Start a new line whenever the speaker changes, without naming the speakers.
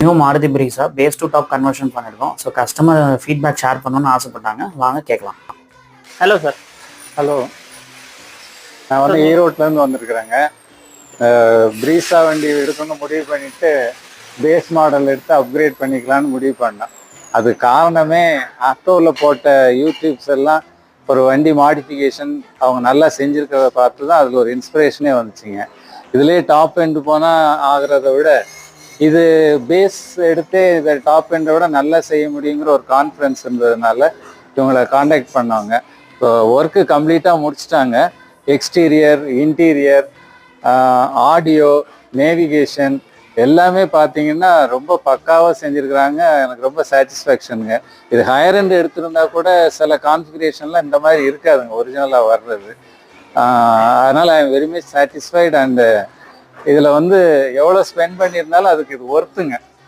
New Maruti Brezza base to top conversion பண்ணியிருக்கோம். So customer feedback share பண்ணணும்னு ஆசைப்பட்டாங்க. வாங்க கேட்கலாம்.
Hello sir.
ஹலோ, நான் வந்து ஈரோட்லேருந்து வந்திருக்கிறேங்க. பிரீஸா வண்டி எடுக்கணும்னு முடிவு பண்ணிட்டு பேஸ் மாடல் எடுத்து அப்கிரேட் பண்ணிக்கலான்னு முடிவு பண்ணேன். அது காரணமே ஆட்டோவில் போட்ட யூடியூப்ஸ் எல்லாம் ஒரு வண்டி மாடிஃபிகேஷன் அவங்க நல்லா செஞ்சுருக்கிறத பார்த்து தான் அதில் ஒரு இன்ஸ்பிரேஷனே வந்துச்சுங்க. இதுலேயே டாப் எண்டு போனால் ஆகிறத விட இது பேஸ் எடுத்து இதை டாப் எண்டை விட நல்லா செய்ய முடியுங்கிற ஒரு கான்ஃபிடன்ஸ் இருந்ததுனால இவங்களை காண்டாக்ட் பண்ணாங்க. இப்போ ஒர்க்கு கம்ப்ளீட்டாக முடிச்சிட்டாங்க. எக்ஸ்டீரியர், இன்டீரியர், ஆடியோ, நேவிகேஷன் எல்லாமே பார்த்தீங்கன்னா ரொம்ப பக்காவாக செஞ்சுருக்குறாங்க. எனக்கு ரொம்ப சாட்டிஸ்ஃபேக்ஷனுங்க. இது ஹையர் எண்ட் எடுத்திருந்தா கூட சில கான்ஃபிகரேஷன்லாம் இந்த மாதிரி இருக்காதுங்க ஒரிஜினலாக வர்றது. அதனால் I am very much satisfied. And இதில் வந்து எவ்வளோ ஸ்பெண்ட் பண்ணியிருந்தாலும் அதுக்கு இது ஒர்த்துங்க.